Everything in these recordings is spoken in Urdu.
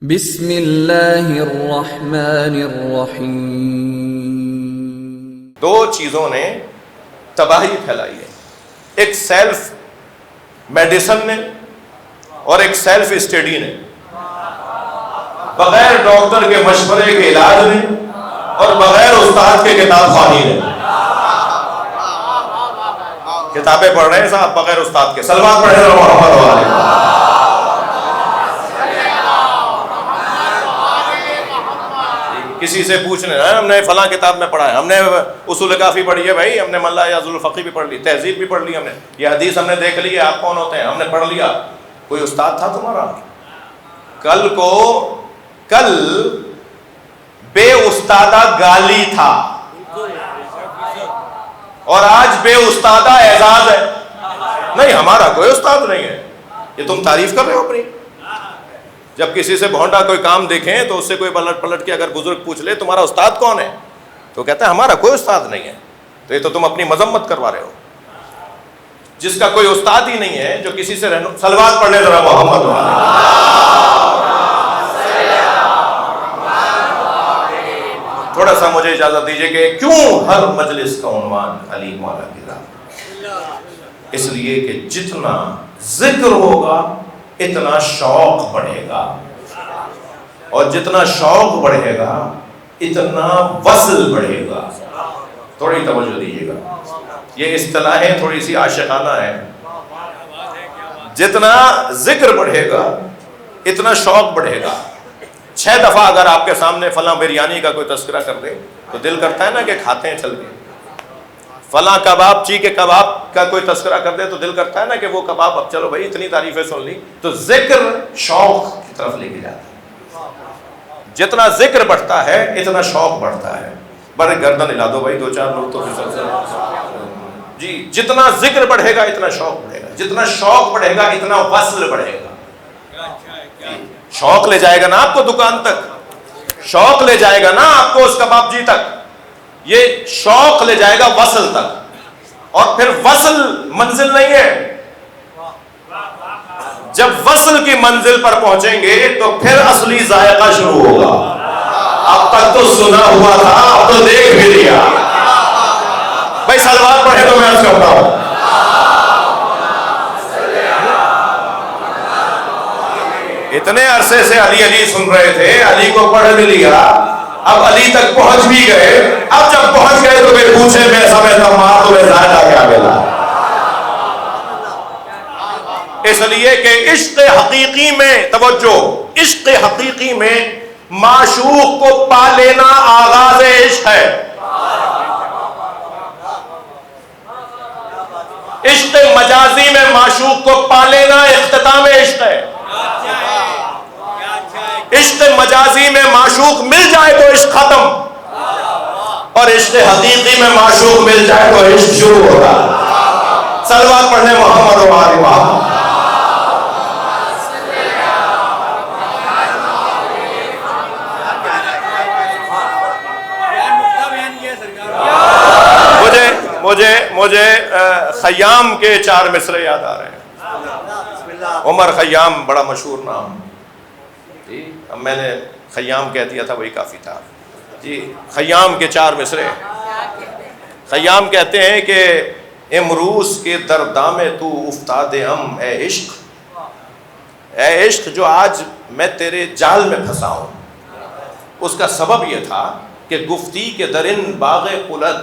بسم اللہ الرحمن الرحیم۔ دو چیزوں نے تباہی پھیلائی ہے، ایک سیلف میڈیسن نے اور ایک سیلف اسٹڈی نے، بغیر ڈاکٹر کے مشورے کے علاج نے اور بغیر استاد کے کتاب خوانی نے۔ کتابیں پڑھ رہے ہیں صاحب بغیر استاد کے، سلوات پڑھ رہے ہیں محمد والے، کسی سے پوچھنے ہم نے فلاں کتاب میں پڑھا ہے، ہم نے اصول کافی پڑھی ہے بھائی، ہم نے ملا یاز الفقی بھی پڑھ لی، تہذیب بھی پڑھ لی، ہم نے یہ حدیث ہم نے دیکھ لی، آپ کون ہوتے ہیں، ہم نے پڑھ لیا۔ کوئی استاد تھا تمہارا؟ کل بے استادہ گالی تھا اور آج بے استادہ اعزاز ہے۔ نہیں، ہمارا کوئی استاد نہیں ہے، یہ تم تعریف کر رہے ہو اپنی۔ جب کسی سے بھونڈا کوئی کام دیکھیں تو اس سے کوئی پلٹ کے اگر بزرگ پوچھ لے تمہارا استاد کون ہے تو کہتا ہے ہمارا کوئی استاد نہیں ہے، تو یہ تو تم اپنی مذمت کروا رہے ہو۔ جس کا کوئی استاد ہی نہیں ہے، جو کسی سے سلوات پڑھنے ذرا محمد تھوڑا سا مجھے اجازت دیجیے کہ کیوں ہر مجلس کا عنوان علی مولا کی رات؟ اس لیے کہ جتنا ذکر ہوگا اتنا شوق بڑھے گا، اور جتنا شوق بڑھے گا اتنا وصل بڑھے گا۔ تھوڑی توجہ دیجیے گا، یہ اصطلاحیں تھوڑی سی عاشقانہ ہیں۔ جتنا ذکر بڑھے گا اتنا شوق بڑھے گا۔ 6 دفعہ اگر آپ کے سامنے فلاں بریانی کا کوئی تذکرہ کر دے تو دل کرتا ہے نا کہ کھاتے ہیں چل کے۔ فلاں کباب چی کے کباب کا کوئی تذکرہ کر دے تو دل کرتا ہے نا کہ وہ کباب، اب چلو بھائی اتنی تعریفیں سن لی۔ تو ذکر شوق کی طرف لے کے جاتا ہے، جتنا ذکر بڑھتا ہے اتنا شوق بڑھتا ہے۔ بڑے گردن ہلا دو بھائی، 2-4 لوگ تو جی، جتنا ذکر بڑھے گا اتنا شوق بڑھے گا، جتنا شوق بڑھے گا اتنا وصل بڑھے گا۔ شوق لے جائے گا نا آپ کو دکان تک، شوق لے جائے گا نا آپ کو اس کباب جی تک، یہ شوق لے جائے گا وصل تک، اور پھر وصل منزل نہیں ہے۔ جب وصل کی منزل پر پہنچیں گے تو پھر اصلی ذائقہ شروع ہوگا۔ اب تک تو سنا ہوا تھا، اب تو دیکھ بھی لیا۔ بھائی سلوات پڑھے تو میں عرض کرتا ہوں، اتنے عرصے سے علی علی سن رہے تھے، علی کو پڑھ بھی لیا، اب علی تک پہنچ بھی گئے۔ اب جب پہنچ گئے تو پھر پوچھے میں سمجھتا ماں تمہیں ذائقہ کیا ملا؟ اس لیے کہ عشق حقیقی میں، توجہ، عشق حقیقی میں معشوق کو پا لینا آغاز عشق ہے۔ عشق مجازی میں معشوق کو پا لینا اختتام عشق ہے۔ عشق مجازی میں معشوق مل جائے تو عشق ختم، اور عشق حقیقی میں معشوق مل جائے تو عشق شروع ہوگا۔ صلوات پڑھنے محمد و آل محمد۔ مجھے خیام کے 4 مصرے یاد آ رہے ہیں۔ عمر خیام بڑا مشہور نام جی، اب میں نے خیام کہہ دیا تھا وہی کافی تھا جی۔ خیام کے 4 مصرے، خیام کہتے ہیں کہ امروز کے دردام تو افتاد ام، اے عشق، اے عشق جو آج میں تیرے جال میں پھنسا ہوں۔ اس کا سبب یہ تھا کہ گفتی کے درن باغ قلد،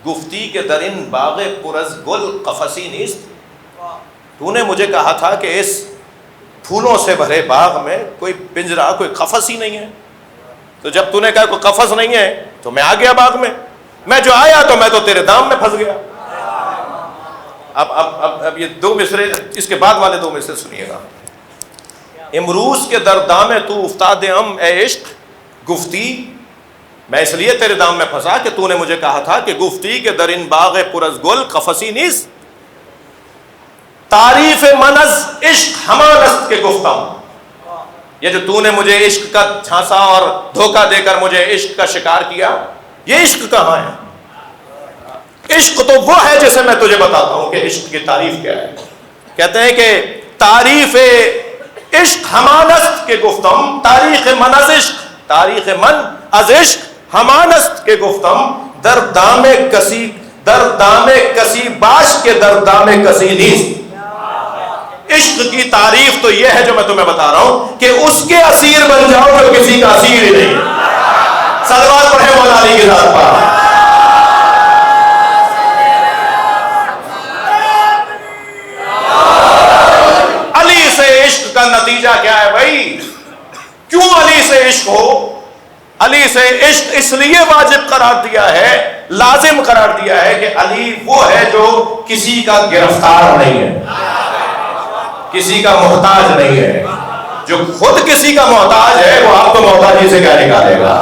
گفتی کے درن باغ پرز گل قفسی نیست، تو نے مجھے کہا تھا کہ اس پھولوں سے بھرے باغ میں کوئی پنجرا، کوئی قفس ہی نہیں ہے۔ تو جب تو نے کہا کوئی قفس نہیں ہے تو میں آ گیا باغ میں جو آیا تو میں تو تیرے دام میں پھنس گیا۔ اب یہ 2 مصرے، اس کے بعد والے 2 مصرے سنیے گا۔ امروز کے دردام تو افتاد ام، اے عشق، گفتی میں اس لیے تیرے دام میں پھنسا کہ تو نے مجھے کہا تھا کہ گفتی کے درن باغ پرز گل قفسی نیست، تعریف منز عشق ہمانست کے گفتم۔ یہ جو تو نے مجھے عشق کا جھانسا اور دھوکہ دے کر مجھے عشق کا شکار کیا، یہ عشق کہاں ہے؟ عشق تو وہ ہے جسے میں تجھے بتاتا ہوں کہ عشق کی تعریف کیا ہے۔ کہتے ہیں کہ تعریف عشق ہمانست کے گفتم، تاریخ من از عشق، تاریخ من از عشق ہمانست کے گفتم، در دام کسی باش کے در دام کسی نیست۔ عشق کی تعریف تو یہ ہے جو میں تمہیں بتا رہا ہوں کہ اس کے اسیر بن جاؤ جو کسی کا اسیر ہی نہیں۔ صلوات پڑھے مولا علی کی ذات پر۔ علی سے عشق کا نتیجہ کیا ہے بھائی؟ کیوں علی سے عشق ہو؟ علی سے عشق اس لیے واجب قرار دیا ہے، لازم قرار دیا ہے کہ علی وہ ہے جو کسی کا گرفتار نہیں ہے، کسی کا محتاج نہیں ہے۔ جو خود کسی کا محتاج ہے وہ آپ کو محتاجی سے کیا نکالے گا؟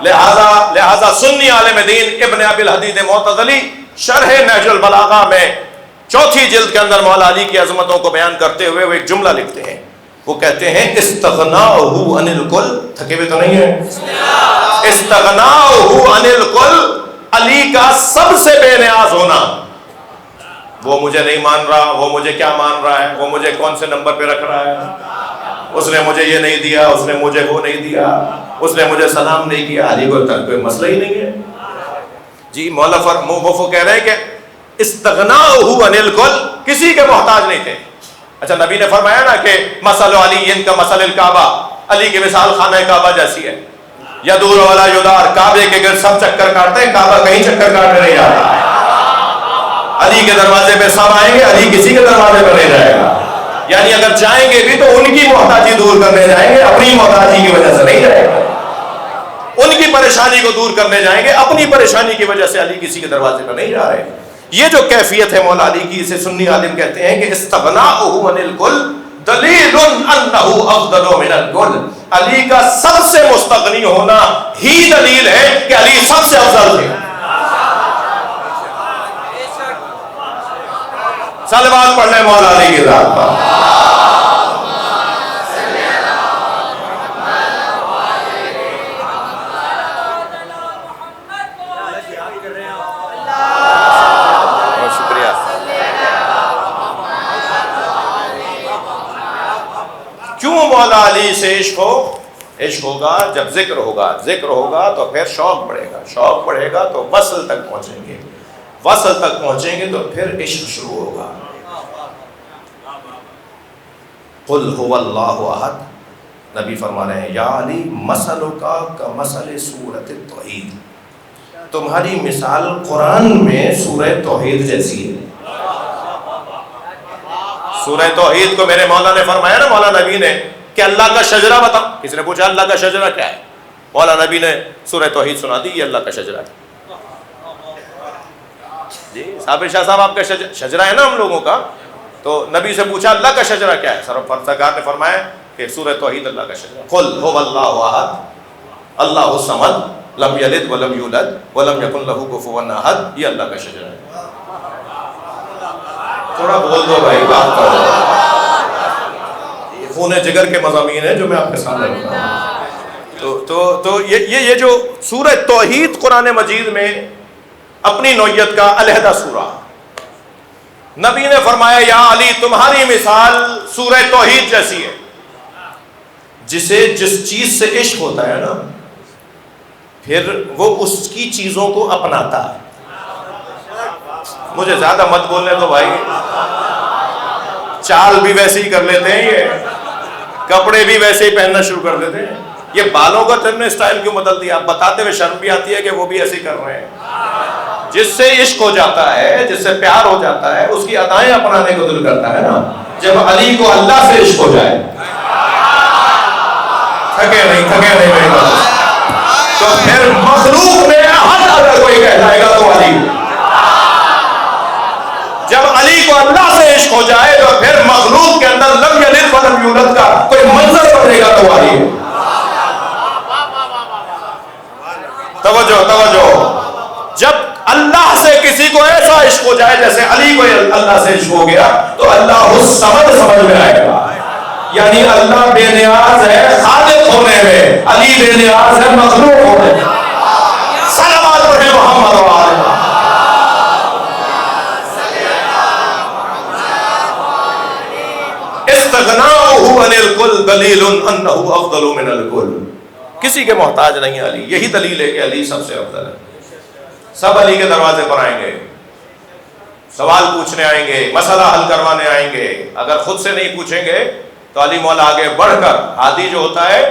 لہذا سنی عالم دین ابن ابی الحدید معتزلی شرح نہج البلاغہ میں 4 جلد کے اندر مولا علی کی عظمتوں کو بیان کرتے ہوئے وہ ایک جملہ لکھتے ہیں، وہ کہتے ہیں استغناؤہ عن الکل، تھکے ہوئے تو نہیں ہے؟ استغناؤہ عن الکل، علی کا سب سے بے نیاز ہونا۔ وہ مجھے نہیں مان رہا، وہ مجھے کیا مان رہا ہے، وہ مجھے کون سے نمبر پہ رکھ رہا ہے، اس نے مجھے یہ نہیں دیا، اس نے مجھے وہ نہیں دیا، اس نے مجھے سلام نہیں کیا، علی کو تک کوئی مسئلہ ہی نہیں ہے۔ جی مولا وہ کہہ رہے ہیں کہ استغناؤہ عن الکل، کسی کے محتاج نہیں تھے۔ اچھا نبی نے فرمایا نا کہ مثل علی کا مثل الکعبہ، علی کی مثال خانہ کعبہ جیسی ہے، یدور ولا یدار، کعبے کے گرد سب چکر کاٹتے ہیں، کعبہ کہیں چکر کاٹنے نہیں جاتا۔ علی کے دروازے پہ سب آئیں گے، علی کسی کے دروازے پہ نہیں جائے گا۔ یعنی اگر جائیں گے بھی تو ان کی محتاجی دور کرنے جائیں گے، اپنی محتاجی کی وجہ سے نہیں جائے گا۔ ان کی پریشانی کو دور کرنے جائیں گے، اپنی پریشانی کی وجہ سے علی کسی کے دروازے پہ نہیں جا رہے۔ یہ جو کیفیت ہے مولا علی کی، اسے سنی عالم کہتے ہیں کہ استغناؤہ عن الکل دلیل انہ افضل من الکل، علی کا سب سے مستغنی ہونا ہی دلیل ہے کہ علی سب سے افضل تھے۔ صلوات پڑھ لیں مولا علی کی ذات پر۔ کیوں مولا علی سے عشق ہو؟ عشق ہوگا جب ذکر ہوگا، ذکر ہوگا تو پھر شوق بڑھے گا، شوق بڑھے گا تو وصل تک پہنچیں گے، وصل تک پہنچیں گے تو پھر عشق شروع ہوگا۔ قل هو اللہ احد، نبی فرما رہے ہیں یا علی مثلک کمثل سورۃ التوحید، تمہاری مثال قرآن میں سورہ توحید جیسی ہے۔ سورہ توحید کو میرے مولا نے فرمایا نا، مولا نبی نے کہ اللہ کا شجرہ بتاؤ، کسی نے پوچھا اللہ کا شجرہ کیا ہے، مولا نبی نے سورہ توحید سنا دی، یہ اللہ کا شجرہ ہے۔ جی صابر شاہ صاحب آپ کا شجرہ ہے نا ہم لوگوں کا، تو نبی سے پوچھا اللہ کا شجرہ کیا ہے، سرکار نے فرمایا کہ سورہ توحید اللہ کا شجرہ۔ قل هو اللہ احد اللہ الصمد لم یلد ولم یولد ولم یکن لہ کفوا احد، یہ اللہ کا شجرہ ہے۔ تھوڑا بول دو بھائی، بات کرو، یہ خون جگر کے مضامین ہیں جو میں آپ کے سامنے رکھ رہا ہوں۔ تو یہ جو سورہ توحید قرآن مجید میں اپنی نوعیت کا علیحدہ سورہ، نبی نے فرمایا یا علی تمہاری مثال سورہ توحید جیسی ہے۔ جسے جس چیز سے عشق ہوتا ہے نا، پھر وہ اس کی چیزوں کو اپناتا ہے۔ مجھے زیادہ مت بولنے تو بھائی، چال بھی ویسے ہی کر لیتے ہیں، یہ کپڑے بھی ویسے ہی پہننا شروع کر دیتے ہیں۔ یہ بالوں کا تم نے اسٹائل کیوں بدل دیا؟ بتاتے ہوئے شرم بھی آتی ہے کہ وہ بھی ایسے ہی کر رہے ہیں۔ جس سے عشق ہو جاتا ہے، جس سے پیار ہو جاتا ہے، اس کی ادائیں اپنانے کو دل کرتا ہے نا۔ جب علی کو اللہ سے عشق ہو جائے، تھکے نہیں میری بات، تو پھر مخلوق میں احد اگر کوئی کہہ جائے گا تو علی۔ جب علی کو اللہ سے عشق ہو جائے تو پھر مخلوق کے اندر لم یلد ولم یولد کا کوئی منظر بنے گا تو علی۔ توجہ، جب اللہ سے کسی کو ایسا عشق ہو جائے جیسے علی کو اللہ سے عشق ہو گیا تو اللہ الصمد سمجھ میں آئے گا، یعنی اللہ بے نیاز ہے خالق ہونے میں، علی بے نیاز ہے مخلوق ہونے میں۔ صلوات پڑھیں محمد و آلہ۔ استغناؤہ عن الکل دلیل انہ افضل من الکل. کسی کے محتاج نہیں علی. یہی دلیل ہے کہ علی سب سے افضل ہے. سب علی کے دروازے پر آئیں گے, سوال پوچھنے آئیں گے, مسئلہ حل کروانے آئیں گے. اگر خود سے نہیں پوچھیں گے تو علی مولا آگے بڑھ کر, ہادی جو ہوتا ہے,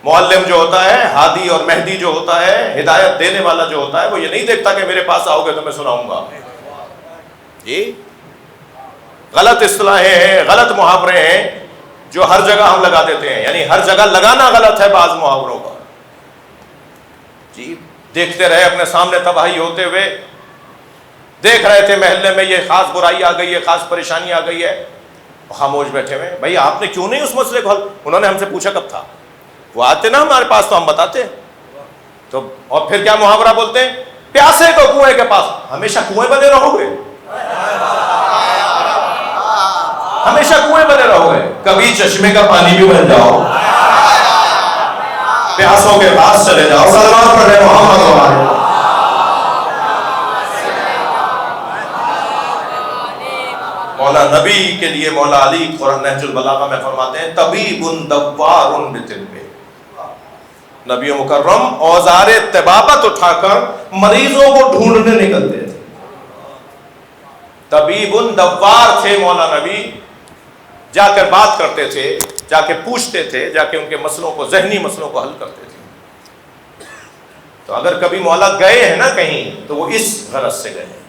معلم جو ہوتا ہے, ہادی اور مہدی جو ہوتا ہے, ہدایت دینے والا جو ہوتا ہے, وہ یہ نہیں دیکھتا کہ میرے پاس آؤ گے تو میں سناؤں گا. جی غلط اصطلاحیں ہیں, غلط محاورے ہیں جو ہر جگہ ہم لگا دیتے ہیں. یعنی ہر جگہ لگانا غلط ہے بعض محاوروں کا. جی دیکھتے رہے اپنے سامنے تباہی ہوتے ہوئے, دیکھ رہے تھے محلے میں یہ خاص برائی آ گئی ہے, خاص پریشانی آ گئی ہے, خاموش بیٹھے ہوئے. بھائی آپ نے کیوں نہیں اس مسئلے کو حل, انہوں نے ہم سے پوچھا کب تھا, وہ آتے نا ہمارے پاس تو ہم بتاتے. تو اور پھر کیا محاورہ بولتے ہیں, پیاسے کو کنویں کے پاس. ہمیشہ کنویں بنے رہو گے, ہمیشہ کنویں بنے رہو گے, کبھی چشمے کا پانی بھی بن جاؤ, پیاسوں کے پاس چلے جاؤ. سلام پڑھے محمد والے. مولا نبی کے لیے مولا علی قرآن نہج البلاغہ میں فرماتے ہیں طبیب دوار بطب. نبی مکرم اوزار طبابت اٹھا کر مریضوں کو ڈھونڈنے نکلتے تھے. طبیب دوار تھے مولا نبی, جا کر بات کرتے تھے, جا کے پوچھتے تھے, جا کے ان کے مسئلوں کو, ذہنی مسئلوں کو حل کرتے تھے. تو اگر کبھی مولا گئے ہیں نا کہیں تو وہ اس غرض سے گئے ہیں.